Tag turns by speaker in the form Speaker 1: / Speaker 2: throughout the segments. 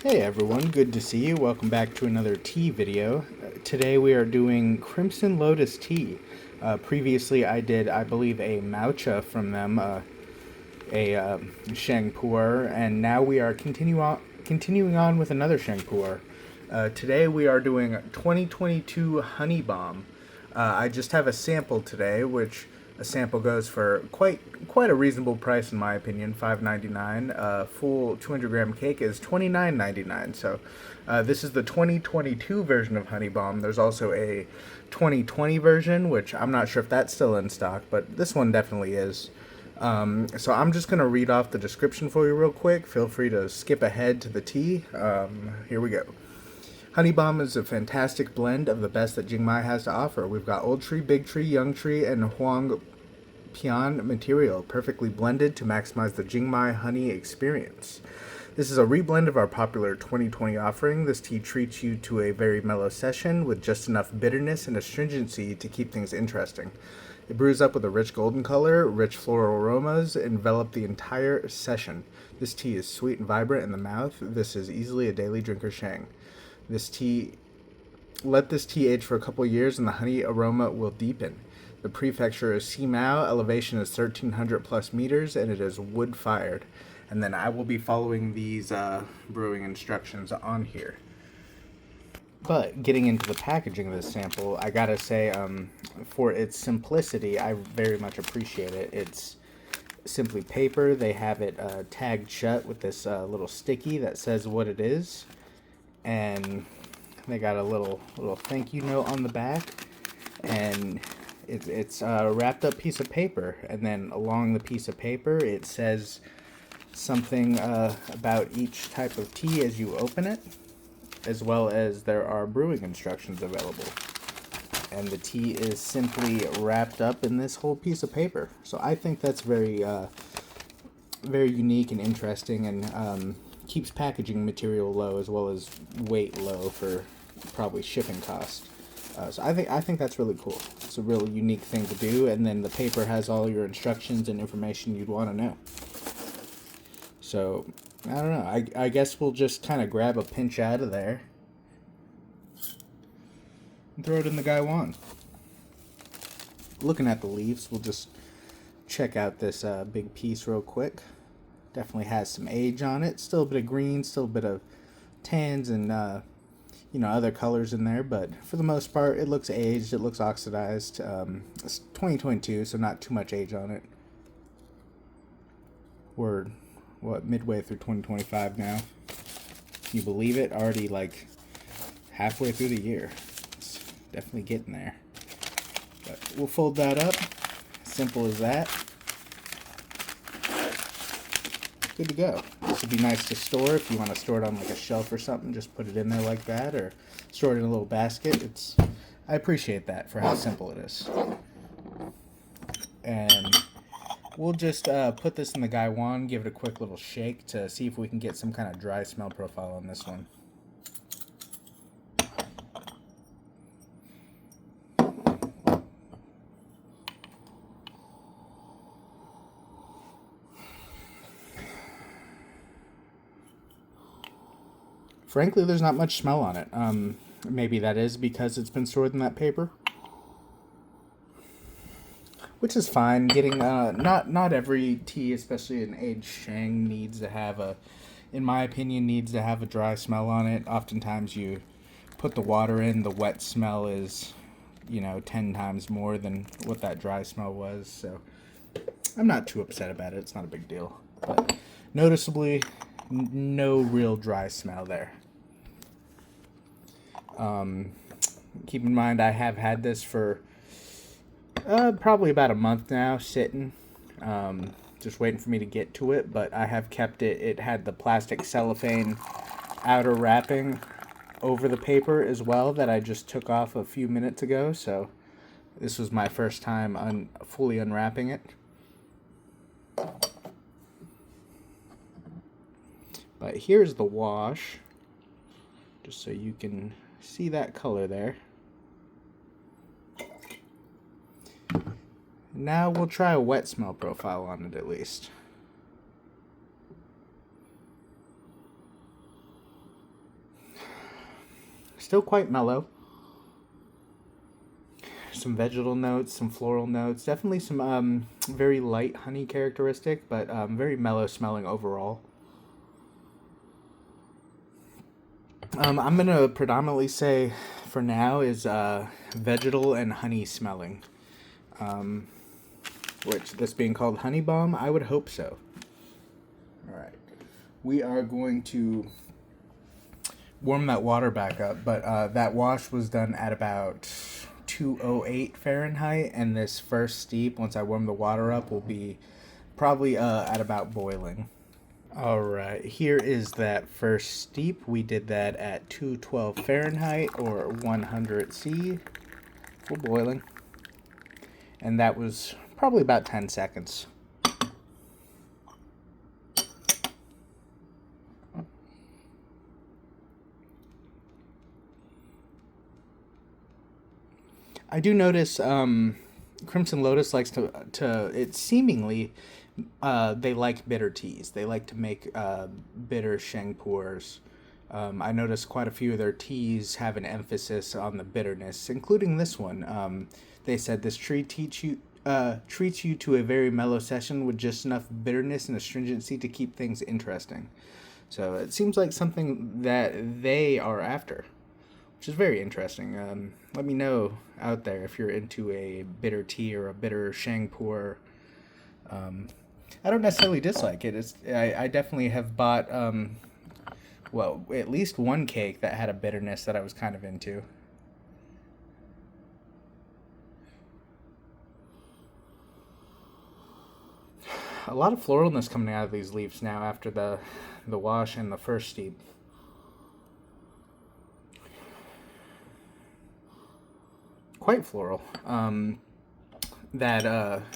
Speaker 1: Hey everyone, good to see you. Welcome back to another tea video. Today we are doing Crimson Lotus tea. Previously I did, I believe, a matcha from them, a Sheng pu'er, and now we are continuing on with another Sheng pu'er. Today we are doing 2022 Honeybomb. I just have a sample today, which a sample goes for quite a reasonable price in my opinion, $5.99. Full 200-gram cake is $29.99. So this is the 2022 version of Honeybomb. There's also a 2020 version, which I'm not sure if that's still in stock, but this one definitely is. So I'm just going to read off the description for you real quick. Feel free to skip ahead to the tea. Here we go. Honeybomb is a fantastic blend of the best that Jingmai has to offer. We've got old tree, big tree, young tree, and Huang Pian material, perfectly blended to maximize the Jingmai honey experience. This is a reblend of our popular 2020 offering. This tea treats you to a very mellow session with just enough bitterness and astringency to keep things interesting. It brews up with a rich golden color, rich floral aromas envelop the entire session. This tea is sweet and vibrant in the mouth. This is easily a daily drinker Sheng. Let this tea age for a couple years and the honey aroma will deepen. The prefecture is Simao, elevation is 1,300 plus meters, and it is wood fired. And then I will be following these brewing instructions on here. But getting into the packaging of this sample, I gotta say, for its simplicity, I very much appreciate it. It's simply paper. They have it tagged shut with this little sticky that says what it is. And they got a little thank you note on the back, and it's a wrapped up piece of paper, and then along the piece of paper it says something about each type of tea as you open it, as well as there are brewing instructions available. And the tea is simply wrapped up in this whole piece of paper. So I think that's very unique and interesting, and keeps packaging material low as well as weight low for probably shipping cost. So I think that's really cool. It's a really unique thing to do, and then the paper has all your instructions and information you'd want to know. So I don't know. I guess we'll just kind of grab a pinch out of there and throw it in the gaiwan. Looking at the leaves, we'll just check out this big piece real quick. Definitely has some age on it. Still a bit of green, still a bit of tans and other colors in there, but for the most part it looks aged, it looks oxidized. It's 2022, so not too much age on it. We're midway through 2025 now. Can you believe it? Already like halfway through the year. It's definitely getting there. But we'll fold that up. Simple as that. Good to go. This would be nice to store if you want to store it on like a shelf or something. Just put it in there like that, or store it in a little basket. I appreciate that for how simple it is. And we'll just put this in the gaiwan, give it a quick little shake to see if we can get some kind of dry smell profile on this one. Frankly, there's not much smell on it. Maybe that is because it's been stored in that paper, which is fine. Getting not every tea, especially an aged Sheng, in my opinion, needs to have a dry smell on it. Oftentimes, you put the water in, the wet smell is 10 times more than what that dry smell was. So I'm not too upset about it. It's not a big deal, but noticeably, no real dry smell there. Keep in mind, I have had this for probably about a month now, sitting, just waiting for me to get to it, but I have kept it. It had the plastic cellophane outer wrapping over the paper as well that I just took off a few minutes ago, so this was my first time fully unwrapping it. But here's the wash, just so you can see that color there. Now we'll try a wet smell profile on it at least. Still quite mellow. Some vegetal notes, some floral notes, definitely some very light honey characteristic, but very mellow smelling overall. I'm gonna predominantly say for now is vegetal and honey smelling. Which, this being called Honeybomb, I would hope so. Alright. We are going to warm that water back up, but that wash was done at about 208 Fahrenheit, and this first steep, once I warm the water up, will be probably at about boiling. Alright, here is that first steep. We did that at 212 Fahrenheit or 100 C for boiling. And that was probably about 10 seconds. I do notice Crimson Lotus likes to it seemingly they like bitter teas. They like to make bitter Sheng pu'ers. I noticed quite a few of their teas have an emphasis on the bitterness, including this one. They said this tree treats you to a very mellow session with just enough bitterness and astringency to keep things interesting. So it seems like something that they are after, which is very interesting. Let me know out there if you're into a bitter tea or a bitter Sheng pu'er. I don't necessarily dislike it. I definitely have bought, well, at least one cake that had a bitterness that I was kind of into. A lot of floralness coming out of these leaves now after the wash and the first steep. Quite floral. That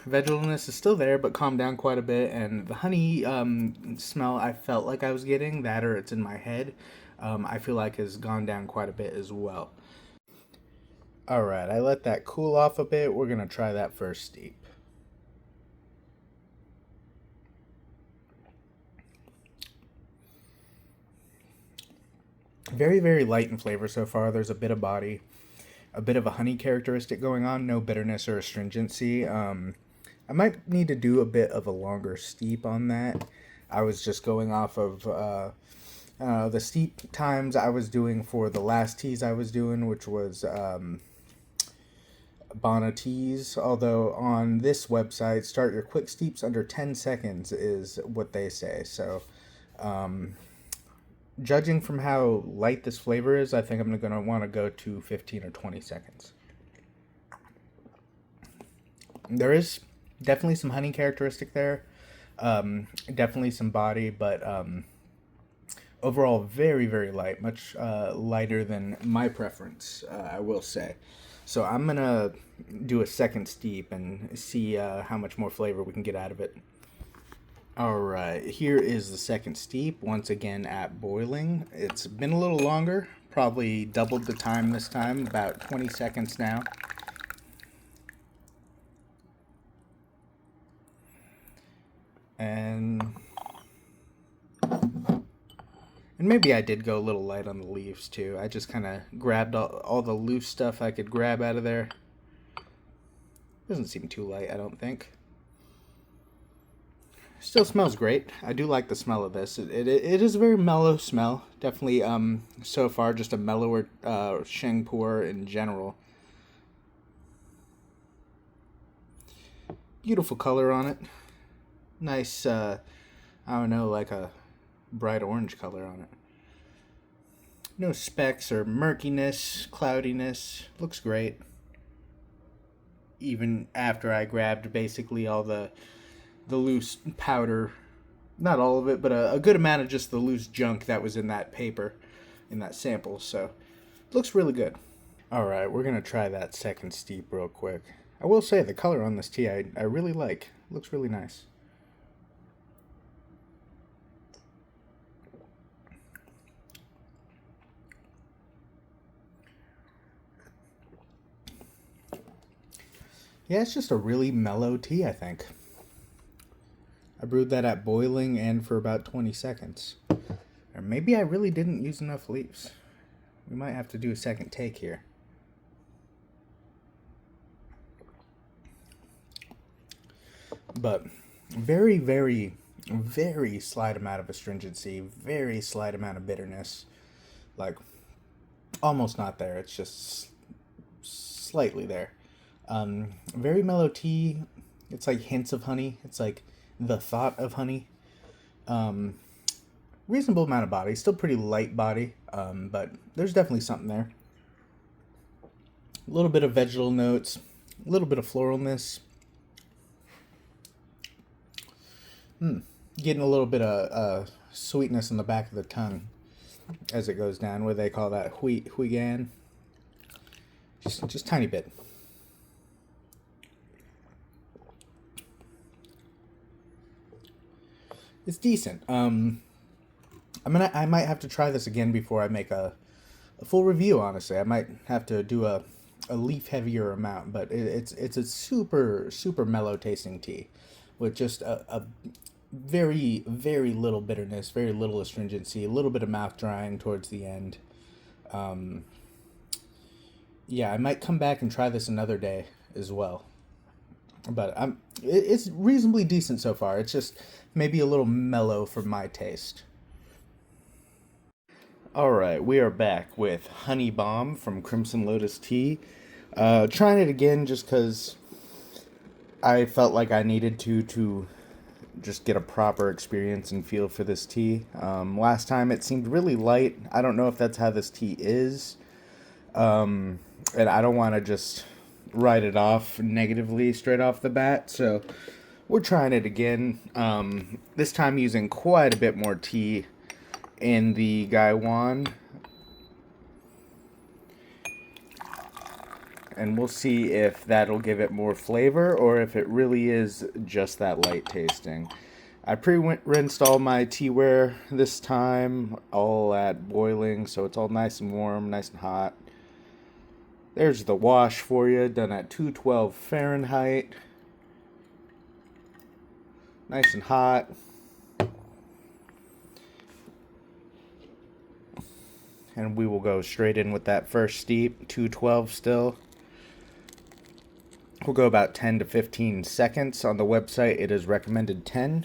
Speaker 1: vegetalness is still there, but calmed down quite a bit, and the honey smell I felt like I was getting, that or it's in my head, I feel like has gone down quite a bit as well. Alright, I let that cool off a bit. We're going to try that first steep. Very, very light in flavor so far. There's a bit of body, a bit of a honey characteristic going on, no bitterness or astringency. I might need to do a bit of a longer steep on that. I was just going off of the steep times I was doing for the last teas I was doing, which was Bana teas. Although on this website, start your quick steeps under 10 seconds is what they say. So judging from how light this flavor is, I think I'm going to want to go to 15 or 20 seconds. There is definitely some honey characteristic there. Definitely some body, but overall very, very light. Much lighter than my preference, I will say. So I'm going to do a second steep and see how much more flavor we can get out of it. Alright, here is the second steep, once again at boiling. It's been a little longer, probably doubled the time this time, about 20 seconds now. And maybe I did go a little light on the leaves too. I just kind of grabbed all the loose stuff I could grab out of there. Doesn't seem too light, I don't think. Still smells great. I do like the smell of this. It is a very mellow smell. Definitely, so far, just a mellower Sheng pu'er in general. Beautiful color on it. Nice, I don't know, like a bright orange color on it. No specks or murkiness, cloudiness. Looks great. Even after I grabbed basically all the loose powder, not all of it, but a good amount of just the loose junk that was in that paper, in that sample. So it looks really good. Alright, we're going to try that second steep real quick. I will say the color on this tea I really like. It looks really nice. Yeah, it's just a really mellow tea, I think. I brewed that at boiling and for about 20 seconds. Or maybe I really didn't use enough leaves. We might have to do a second take here. But very, very, very slight amount of astringency, very slight amount of bitterness. Like, almost not there. It's just slightly there. Very mellow tea. It's like hints of honey. It's like the thought of honey. Reasonable amount of body. Still pretty light body, but there's definitely something there. A little bit of vegetal notes. A little bit of floralness. Getting a little bit of sweetness in the back of the tongue as it goes down. What do they call that? Huigan. Just tiny bit. It's decent. I might have to try this again before I make a full review. Honestly, I might have to do a leaf heavier amount, but it's a super mellow tasting tea with just a very, very little bitterness, very little astringency, a little bit of mouth drying towards the end. Yeah, I might come back and try this another day as well. But it's reasonably decent so far. It's just maybe a little mellow for my taste. Alright, we are back with Honeybomb from Crimson Lotus Tea. Trying it again just because I felt like I needed to just get a proper experience and feel for this tea. Last time it seemed really light. I don't know if that's how this tea is. And I don't want to just write it off negatively straight off the bat. So we're trying it again. This time using quite a bit more tea in the Gaiwan. And we'll see if that'll give it more flavor or if it really is just that light tasting. I pre-rinsed all my teaware this time, all at boiling, so it's all nice and warm, nice and hot. There's the wash for you, done at 212 Fahrenheit. Nice and hot. And we will go straight in with that first steep, 212 still. We'll go about 10 to 15 seconds. On the website, it is recommended 10.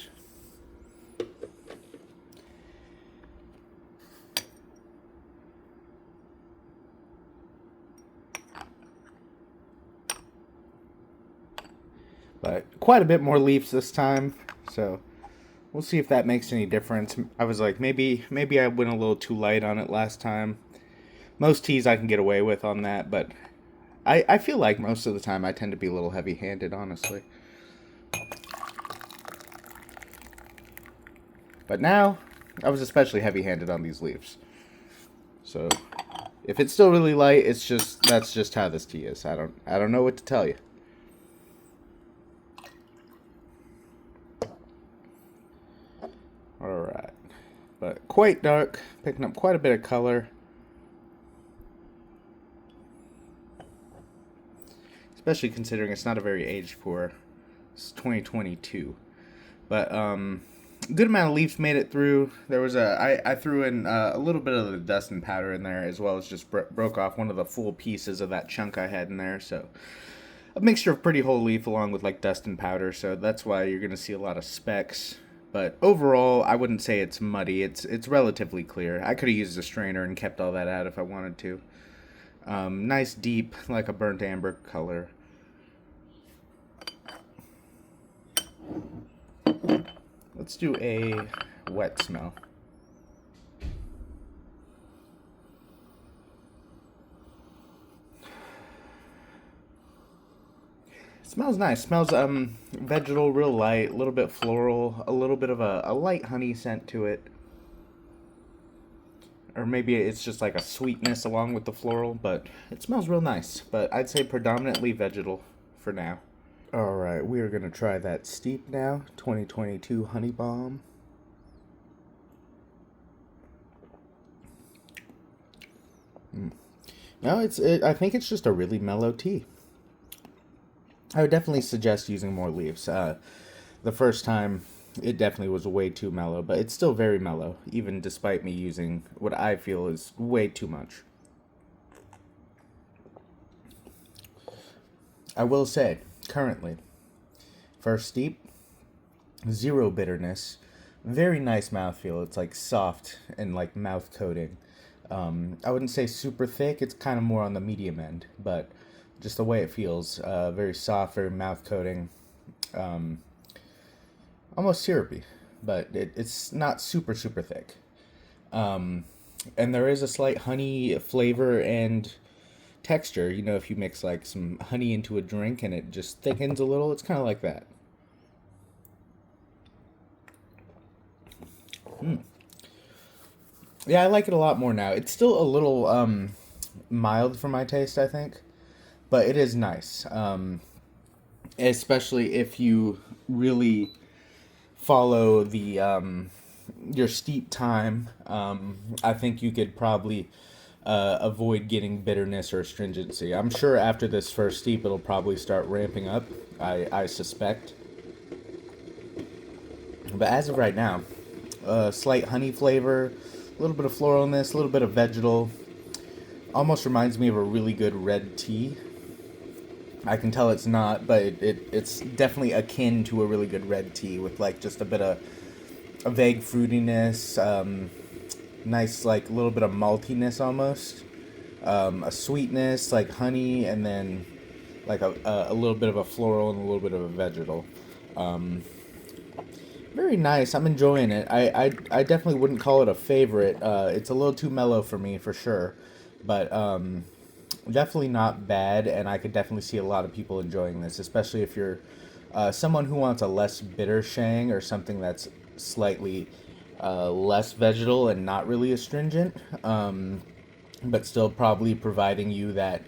Speaker 1: But quite a bit more leaves this time, so we'll see if that makes any difference. I was like, maybe I went a little too light on it last time. Most teas I can get away with on that, but I feel like most of the time I tend to be a little heavy-handed, honestly. But now, I was especially heavy-handed on these leaves. So, if it's still really light, that's just how this tea is. I don't know what to tell you. Alright. But quite dark, picking up quite a bit of color. Especially considering it's not a very aged pu'er. It's 2022. But good amount of leaves made it through. There was I threw in a little bit of the dust and powder in there, as well as just broke off one of the full pieces of that chunk I had in there. So a mixture of pretty whole leaf along with like dust and powder. So that's why you're gonna see a lot of specks. But overall, I wouldn't say it's muddy. It's relatively clear. I could have used a strainer and kept all that out if I wanted to. Nice deep, like a burnt amber color. Let's do a wet smell. Smells nice. Smells vegetal, real light, a little bit floral, a little bit of a light honey scent to it. Or maybe it's just like a sweetness along with the floral, but it smells real nice. But I'd say predominantly vegetal for now. Alright, we are going to try that steep now, 2022 Honeybomb. No, I think it's just a really mellow tea. I would definitely suggest using more leaves. The first time, it definitely was way too mellow, but it's still very mellow, even despite me using what I feel is way too much. I will say, currently, first steep, zero bitterness, very nice mouthfeel. It's like soft and like mouth coating. I wouldn't say super thick. It's kind of more on the medium end, but just the way it feels, very soft, very mouth coating, um, almost syrupy, but it's not super super thick. Um, and there is a slight honey flavor and texture. You know, if you mix like some honey into a drink and it just thickens a little, it's kind of like that. Yeah, I like it a lot more now. It's still a little mild for my taste, I think, but it is nice. Especially if you really follow the your steep time. I think you could probably avoid getting bitterness or astringency. I'm sure after this first steep, it'll probably start ramping up. I suspect. But as of right now, slight honey flavor, a little bit of floralness, a little bit of vegetal. Almost reminds me of a really good red tea. I can tell it's not, but it's definitely akin to a really good red tea with like just a bit of a vague fruitiness, nice like a little bit of maltiness almost, a sweetness like honey, and then like a little bit of a floral and a little bit of a vegetal. Um, Very nice. I'm enjoying it. I definitely wouldn't call it a favorite. It's a little too mellow for me for sure, but definitely not bad. And I could definitely see a lot of people enjoying this, especially if you're someone who wants a less bitter Sheng or something that's slightly less vegetal and not really astringent, but still probably providing you that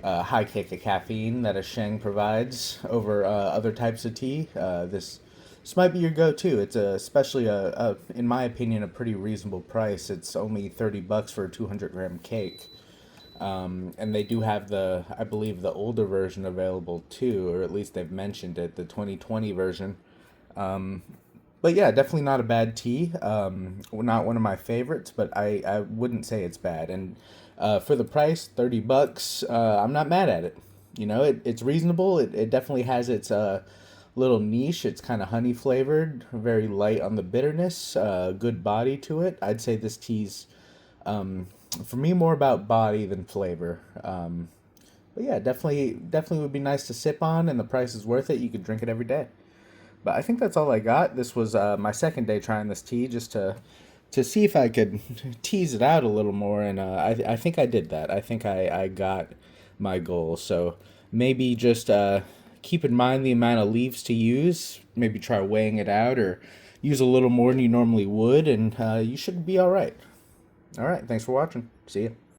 Speaker 1: high kick of caffeine that a Sheng provides over other types of tea. This might be your go-to. It's especially in my opinion, a pretty reasonable price. It's only $30 for a 200-gram cake, and they do have I believe, the older version available too, or at least they've mentioned it, the 2020 version. But yeah, definitely not a bad tea. Not one of my favorites, but I wouldn't say it's bad. And for the price, $30, I'm not mad at it. You know, it's reasonable. It definitely has its little niche. It's kind of honey flavored, very light on the bitterness, good body to it. I'd say this tea's, for me, more about body than flavor. But yeah, definitely would be nice to sip on, and the price is worth it. You could drink it every day. But I think that's all I got. This was my second day trying this tea, just to see if I could tease it out a little more, and I think I did that. I think I got my goal. So maybe just keep in mind the amount of leaves to use. Maybe try weighing it out, or use a little more than you normally would, and you should be all right. All right, thanks for watching. See ya.